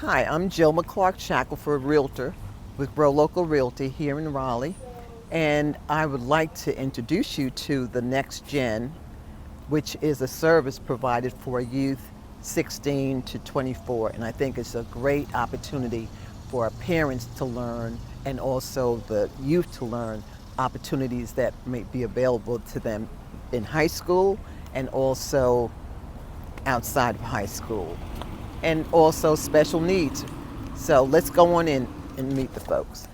Hi, I'm Jilma Shackleford, Realtor with Local Realty here in Raleigh, and I would like to introduce you to the NextGen, which is a service provided for youth 16 to 24, and I think it's a great opportunity for our parents to learn and also the youth to learn opportunities that may be available to them in high school and also outside of high school, and also special needs. So let's go on in and meet the folks.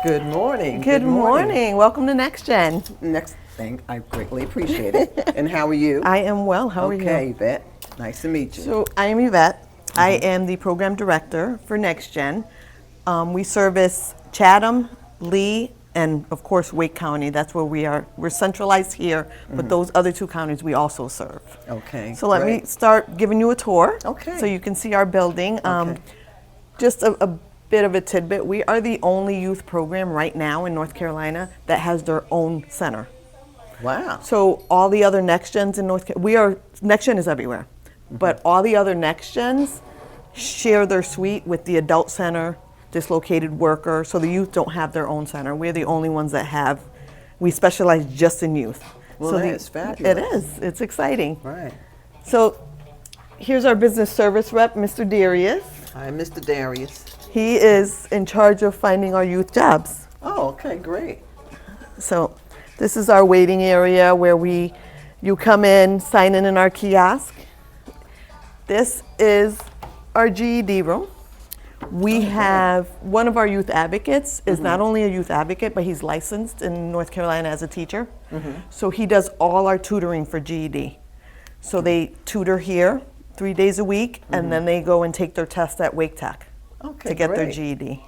Good morning. Good morning. Welcome to NextGen. Next thing, I greatly appreciate it. And how are you? I am well. How are you? Okay, Yvette. Nice to meet you. So I am Yvette. I am the program director for NextGen. We service Chatham, Lee, and of course Wake County. That's where we are. We're centralized here, but those other two counties we also serve. Okay. So let me start giving you a tour. Okay. So you can see our building. Okay. Just a bit of a tidbit. We are the only youth program right now in North Carolina that has their own center. Wow. So all the other NextGens in NextGen is everywhere, but all the other NextGens share their suite with the adult center, dislocated worker, so the youth don't have their own center. We're the only ones that have, we specialize just in youth. Well, so that's fabulous. It is, it's exciting. Right. So here's our business service rep, Mr. Darius. Hi, Mr. Darius. He is in charge of finding our youth jobs. Oh, okay, great. So this is our waiting area where you come in, sign in our kiosk. This is our GED room. We have one of our youth advocates is not only a youth advocate, but he's licensed in North Carolina as a teacher. So he does all our tutoring for GED. So they tutor here 3 days a week, and then they go and take their test at Wake Tech to get their GED.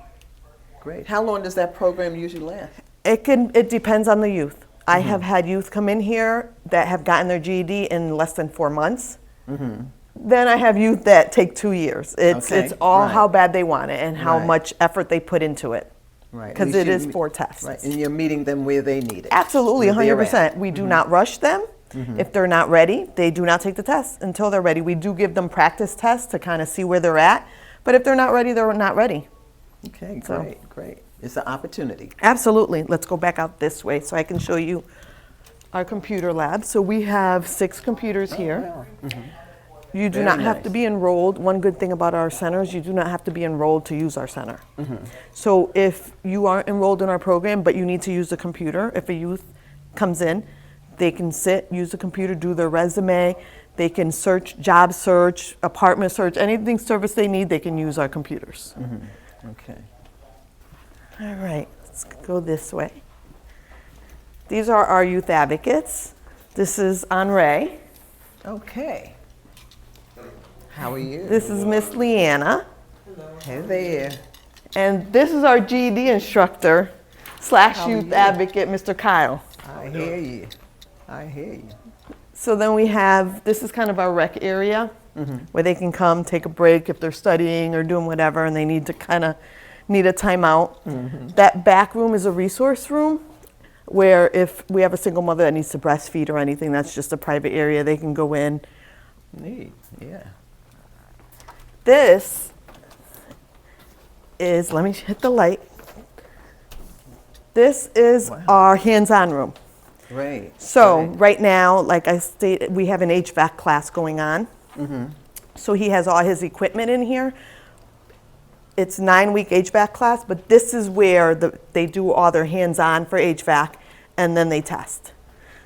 Great. How long does that program usually last? It depends on the youth. I have had youth come in here that have gotten their GED in less than 4 months. Then I have youth that take 2 years. It's all how bad they want it and how much effort they put into it. Right. Because it is 4 tests. Right, and you're meeting them where they need it. Absolutely, Where they're 100%. at. We do not rush them. If they're not ready, they do not take the test until they're ready. We do give them practice tests to kind of see where they're at. But if they're not ready, they're not ready. Okay, So- great. It's an opportunity. Absolutely. Let's go back out this way so I can show you our computer lab. So we have 6 computers here. Wow. You do Very not have nice. to be enrolled. One good thing about our centers, you do not have to be enrolled to use our center. So if you aren't enrolled in our program, but you need to use the computer, if a youth comes in, they can sit, use the computer, do their resume. They can search, job search, apartment search, anything service they need, they can use our computers. Okay. All right, let's go this way. These are our youth advocates. This is Henri. Okay. How are you? This is Miss Leanna. Hey there. And this is our GED instructor slash How are youth you? advocate, Mr. Kyle. I hear you. I hear you. So then we have, this is kind of our rec area where they can come take a break if they're studying or doing whatever and they need to kind of need a timeout. That back room is a resource room where if we have a single mother that needs to breastfeed or anything, that's just a private area they can go in. Neat. Yeah. This is, let me hit the light. This is our hands-on room. Great. So Great. right now, like I stated, we have an HVAC class going on. So he has all his equipment in here. It's 9-week HVAC class, but this is where they do all their hands-on for HVAC, and then they test.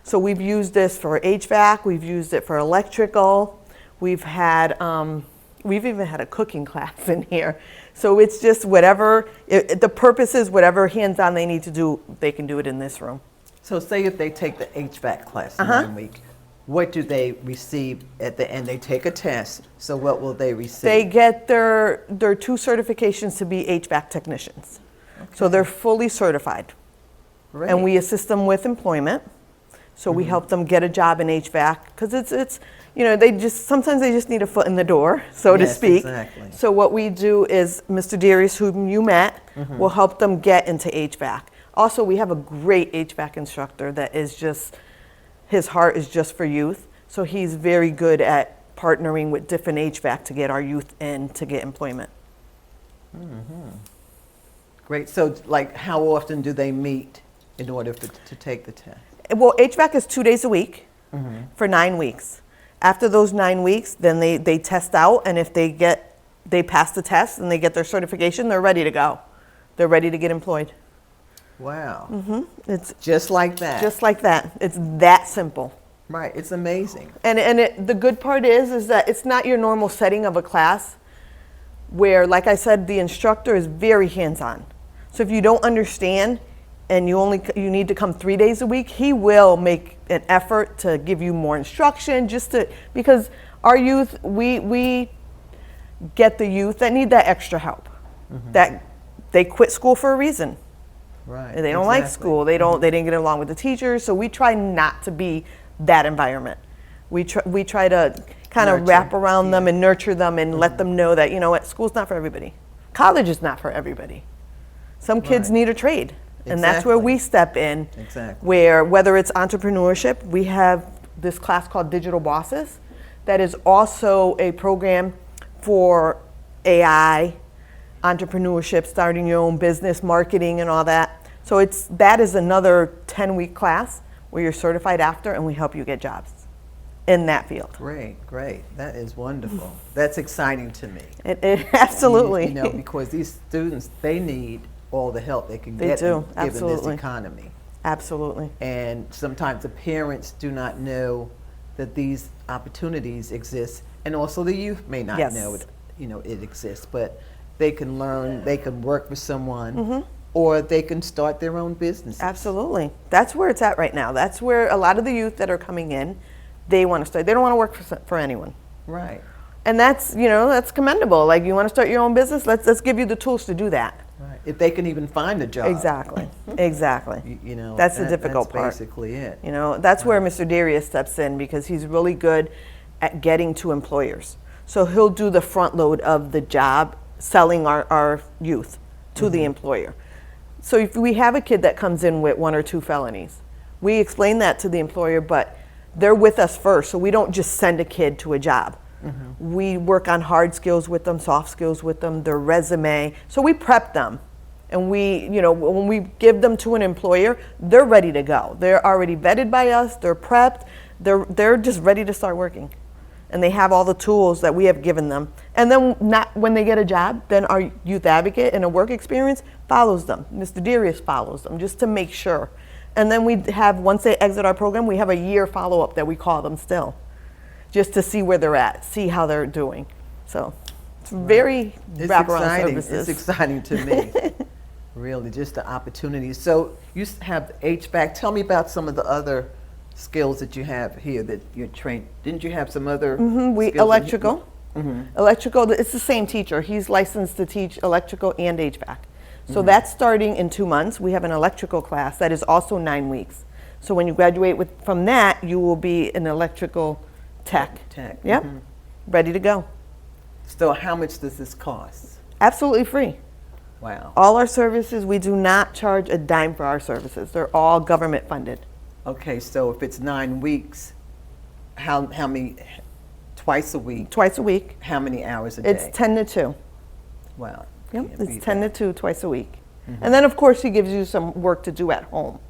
So we've used this for HVAC, we've used it for electrical, we've even had a cooking class in here. So it's just whatever, the purpose is whatever hands-on they need to do, they can do it in this room. So say if they take the HVAC class in 1 week, what do they receive at the end? They take a test. So what will they receive? They get their 2 certifications to be HVAC technicians. So they're fully certified. Great. And we assist them with employment. So we help them get a job in HVAC because it's you know, sometimes they just need a foot in the door, so to Yes, speak. exactly. So what we do is Mr. Darius, whom you met, will help them get into HVAC. Also, we have a great HVAC instructor that is just, his heart is just for youth. So he's very good at partnering with different HVAC to get our youth in to get employment. Great. So, like, how often do they meet in order to take the test? Well, HVAC is 2 days a week for 9 weeks. After those 9 weeks, then they test out, and if they pass the test and they get their certification, they're ready to go. They're ready to get employed. Wow. It's Just like that. just like that. It's that simple. Right. It's amazing. And the good part is that it's not your normal setting of a class where, like I said, the instructor is very hands-on. So if you don't understand and you need to come 3 days a week, he will make an effort to give you more instruction, because our youth, we get the youth that need that extra help. That they quit school for a reason. Right. They don't like school. They didn't get along with the teachers. So we try not to be that environment. We try to kind of wrap around them and nurture them and let them know that, you know what, school's not for everybody. College is not for everybody. Some kids need a trade. And that's where we step in. Exactly. Whether it's entrepreneurship, we have this class called Digital Bosses that is also a program for AI, entrepreneurship, starting your own business, marketing, and all that. So that is another 10-week class where you're certified after, and we help you get jobs in that field. Great. That is wonderful. That's exciting to me. It absolutely. You know, because these students, they need all the help they can They get do, given this absolutely. economy. Absolutely. And sometimes the parents do not know that these opportunities exist, and also the youth may not know it. You know, it exists, but they can learn. They can work with someone, or they can start their own business. Absolutely. That's where it's at right now. That's where a lot of the youth that are coming in, they want to start. They don't want to work for anyone. Right. And that's commendable. Like, you want to start your own business? Let's give you the tools to do that. Right. If they can even find a job. Exactly. You know, that's the difficult part. That's basically it. You know, that's where Mr. Darius steps in, because he's really good at getting to employers. So he'll do the front load of the job, selling our youth to the employer. So if we have a kid that comes in with 1 or 2 felonies, we explain that to the employer, but they're with us first, so we don't just send a kid to a job. We work on hard skills with them, soft skills with them, their resume. So we prep them. And when we give them to an employer, they're ready to go. They're already vetted by us, they're prepped, they're just ready to start working. And they have all the tools that we have given them. And then when they get a job, then our youth advocate and a work experience follows them. Mr. Darius follows them, just to make sure. And then once they exit our program, we have a year follow-up that we call them still, just to see where they're at, see how they're doing. So it's very wraparound services. It's exciting to me, really, just the opportunities. So you have HVAC. Tell me about some of the other skills that you have here that you're trained. Didn't you have some other skills? Electrical. Electrical, it's the same teacher. He's licensed to teach electrical and HVAC. So that's starting in 2 months. We have an electrical class that is also 9 weeks. So when you graduate from that, you will be an electrical tech. Yep. Ready to go. So how much does this cost? Absolutely free. Wow. All our services, we do not charge a dime for our services. They're all government funded. Okay, so if it's 9 weeks, how many, twice a week? Twice a week. How many hours a day? It's 10 to 2. Wow. Yep, it's 10 to 2 twice a week. And then, of course, he gives you some work to do at home.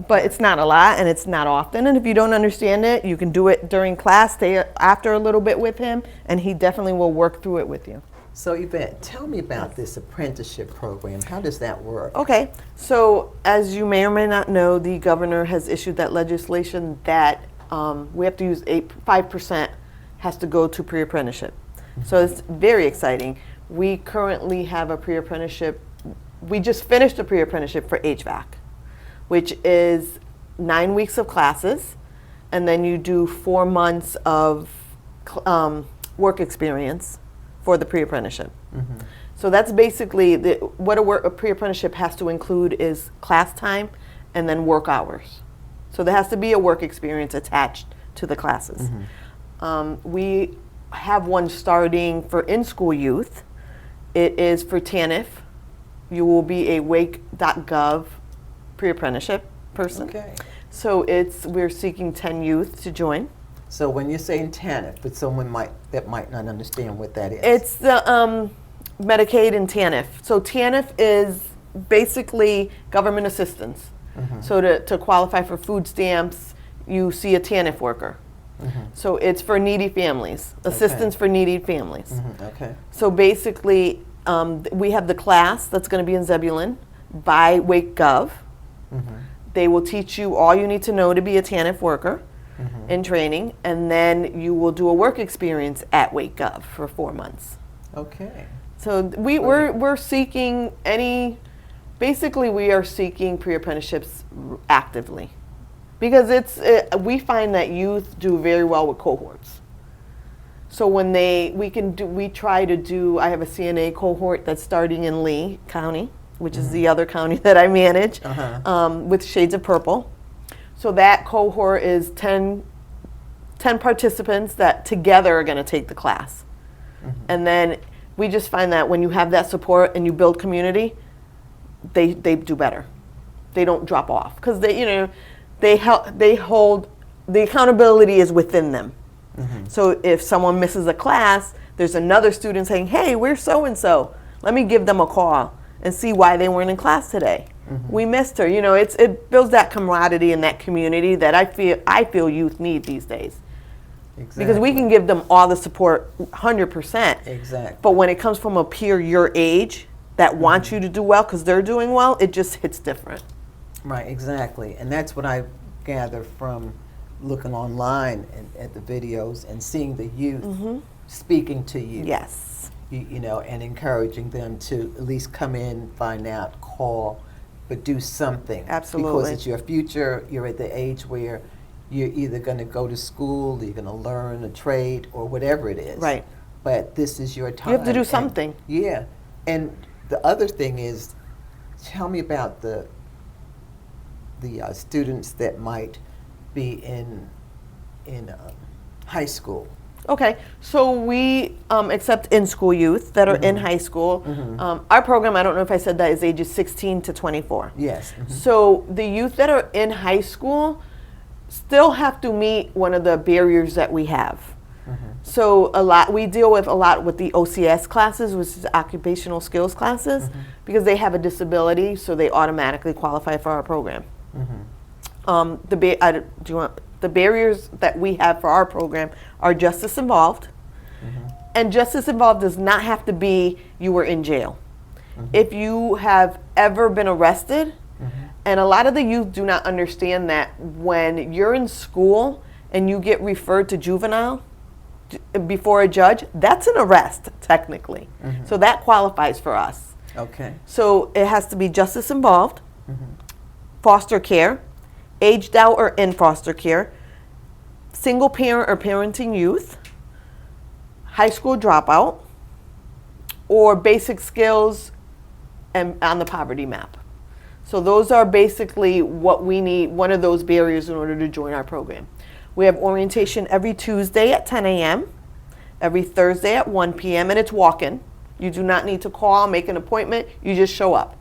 But it's not a lot, and it's not often. And if you don't understand it, you can do it during class, stay after a little bit with him, and he definitely will work through it with you. So Yvette, tell me about this apprenticeship program. How does that work? Okay, so as you may or may not know, the governor has issued that legislation that we have to use 5% has to go to pre-apprenticeship. So it's very exciting. We currently have a pre-apprenticeship. We just finished a pre-apprenticeship for HVAC, which is 9 weeks of classes, and then you do 4 months of work experience for the pre-apprenticeship. So that's basically what a pre-apprenticeship has to include is class time and then work hours. So there has to be a work experience attached to the classes. We have one starting for in-school youth. It is for TANF. You will be a wake.gov pre-apprenticeship person. Okay. So we're seeking 10 youth to join. So when you're saying TANF, but someone that might not understand what that is. It's the Medicaid and TANF. So TANF is basically government assistance. So to qualify for food stamps, you see a TANF worker. So it's for needy families, assistance for needy families. Okay. So basically, we have the class that's going to be in Zebulon by WakeGov. They will teach you all you need to know to be a TANF worker in training, and then you will do a work experience at WakeGov for 4 months. Okay. So we're seeking basically we are seeking pre-apprenticeships actively. Because we find that youth do very well with cohorts. So when we try to do, I have a CNA cohort that's starting in Lee County, which is the other county that I manage, with Shades of Purple. So that cohort is 10 participants that together are gonna take the class. And then we just find that when you have that support and you build community, they do better. They don't drop off, because they hold, the accountability is within them. So if someone misses a class, there's another student saying, hey, we're so-and-so. Let me give them a call and see why they weren't in class today. We missed her. It builds that camaraderie and that community that I feel youth need these days. Exactly. Because we can give them all the support 100%. Exactly. But when it comes from a peer your age that wants you to do well because they're doing well, it just hits different. Right, exactly. And that's what I gather from looking online at the videos and seeing the youth speaking to you. Yes. And encouraging them to at least come in, find out, call, but do something. Absolutely. Because it's your future. You're at the age where you're either going to go to school, you're going to learn a trade, or whatever it is. Right. But this is your time. You have to do something. Yeah. And the other thing is, tell me about the students that might be in high school. Okay, so we accept in-school youth that are in high school. Our program, I don't know if I said that, is ages 16 to 24. Yes. So the youth that are in high school still have to meet one of the barriers that we have. So we deal with a lot with the OCS classes, which is occupational skills classes, because they have a disability, so they automatically qualify for our program. The barriers that we have for our program are justice involved, and justice involved does not have to be you were in jail. If you have ever been arrested, and a lot of the youth do not understand that when you're in school and you get referred to juvenile before a judge, that's an arrest technically. So that qualifies for us. Okay. So it has to be justice involved, foster care, aged out or in foster care, single parent or parenting youth, high school dropout, or basic skills and on the poverty map. So those are basically what we need, one of those barriers in order to join our program. We have orientation every Tuesday at 10 a.m., every Thursday at 1 p.m., and it's walk-in. You do not need to call, make an appointment, you just show up.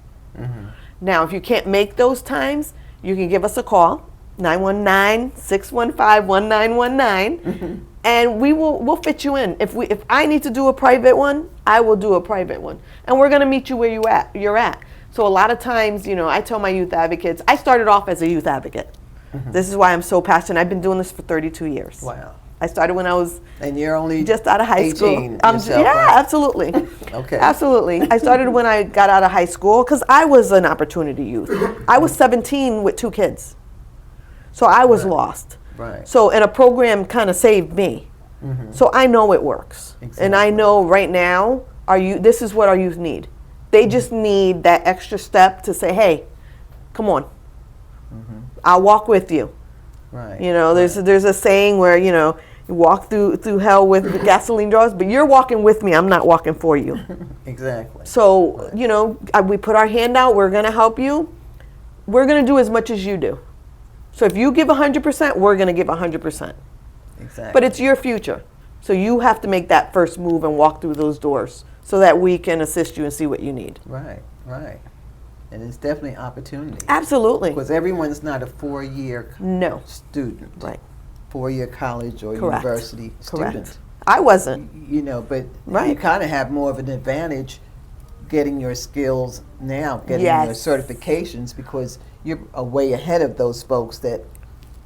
Now, if you can't make those times, you can give us a call, 919-615-1919, and we'll fit you in. If I need to do a private one, I will do a private one. And we're gonna meet you where you're at. So a lot of times, I tell my youth advocates, I started off as a youth advocate. This is why I'm so passionate. I've been doing this for 32 years. Wow. I started when I was And you're only just out of high 18 school. yourself, Yeah, right? absolutely. Okay. Absolutely. I started when I got out of high school because I was an opportunity youth. I was 17 with 2 kids. So I was lost. Right. So, and a program kind of saved me. So I know it works. And I know right now, this is what our youth need. They just need that extra step to say, hey, come on. I'll walk with you. Right. There's a saying where, you walk through hell with the gasoline draws, but you're walking with me. I'm not walking for you. Exactly. So, we put our hand out. We're going to help you. We're going to do as much as you do. So if you give 100%, we're going to give 100%. Exactly. But it's your future. So you have to make that first move and walk through those doors so that we can assist you and see what you need. Right. And it's definitely opportunity. Absolutely. Because everyone's not a 4-year No. student. Right. 4-year college or Correct. university student. Correct. I wasn't. But Right. you kind of have more of an advantage getting your skills now, getting your Yes. certifications, because you're way ahead of those folks that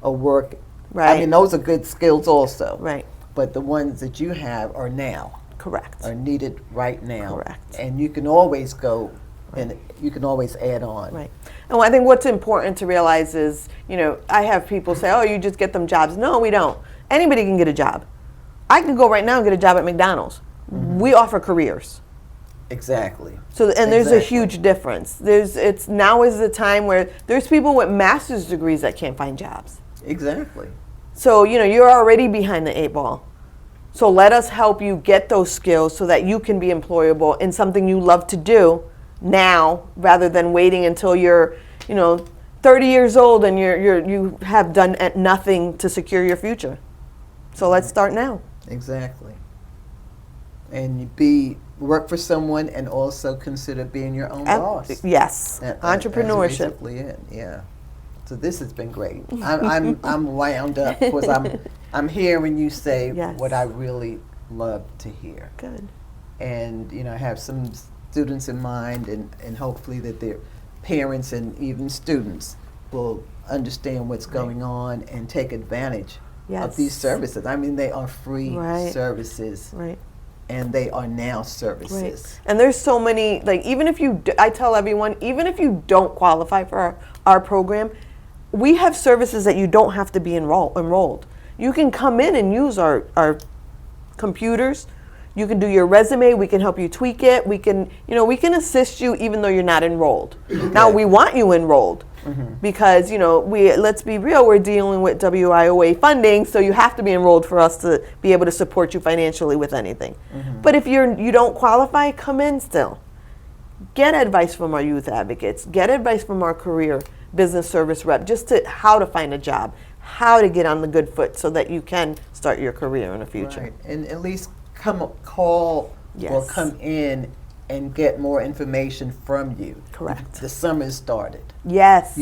are work. I Right. mean, those are good skills also. Right. But the ones that you have are now, Correct. are needed right now. Correct. And you can always go and you can always add on. Right. And I think what's important to realize is, you know, I have people say, oh, you just get them jobs. No, we don't. Anybody can get a job. I can go right now and get a job at McDonald's. We offer careers. Exactly. So, and there's a Exactly. huge difference. It's now is the time where there's people with master's degrees that can't find jobs. Exactly. So, you know, you're already behind the 8 ball. So let us help you get those skills so that you can be employable in something you love to do now, rather than waiting until you're, you know, 30 years old and you have done nothing to secure your future. So let's start now. Exactly. And work for someone and also consider being your own boss. Yes, entrepreneurship. As basically it, yeah. So this has been great. I'm wound up because I'm hearing you say Yes. what I really love to hear. Good. And you know, I have some students in mind, and hopefully that their parents and even students will understand what's going on and take advantage of these Yes. services. I mean, they are free Right. services, Right. and they are now Right. services. And there's so many, like, even if I tell everyone, even if you don't qualify for our program, we have services that you don't have to be enrolled. You can come in and use our computers. You can do your resume. We can help you tweak it. We can assist you even though you're not enrolled. Now, we want you enrolled because, you know, let's be real, we're dealing with WIOA funding, so you have to be enrolled for us to be able to support you financially with anything. But if you don't qualify, come in still. Get advice from our youth advocates. Get advice from our career business service rep, just to how to find a job, how to get on the good foot so that you can start your career in the future. Right. And at least call or Yes. come in and get more information from you. Correct. The summer started. Yes.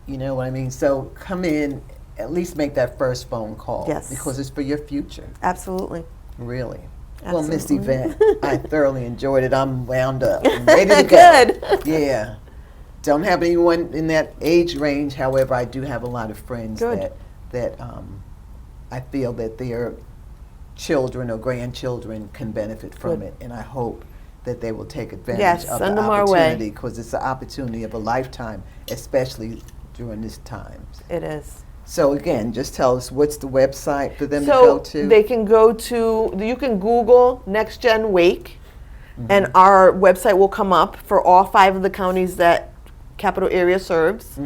You know what I mean? So come in, at least make that first phone call. Yes. Because it's for your future, Absolutely. really. Well, Miss Absolutely. Yvette, I thoroughly enjoyed it. I'm wound up. I'm ready to go. Good. Yeah. Don't have anyone in that age range. However, I do have a lot of friends Good. that I feel that their children or grandchildren can benefit from Good. it, and I hope that they will take advantage Yes, of send the them our way. opportunity, because it's the opportunity of a lifetime, especially during this time. It is. So again, just tell us what's the website for them to So go to. they can go to, you can Google NextGen Wake, and our website will come up for all 5 of the counties that Capital Area serves.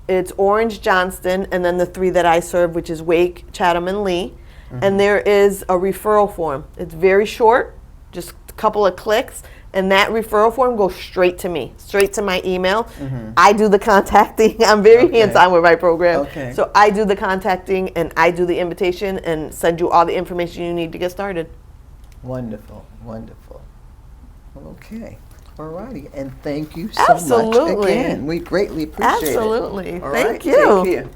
It's Orange, Johnston, and then the 3 that I serve, which is Wake, Chatham, and Lee. And there is a referral form. It's very short, just a couple of clicks, and that referral form goes straight to me, straight to my email. I do the contacting. I'm very Okay. hands-on with my program. Okay. So I do the contacting, and I do the invitation and send you all the information you need to get started. Wonderful, wonderful. Okay. All righty, and thank you so much Absolutely. again. We greatly appreciate it. Absolutely. All Thank right, you. Take care.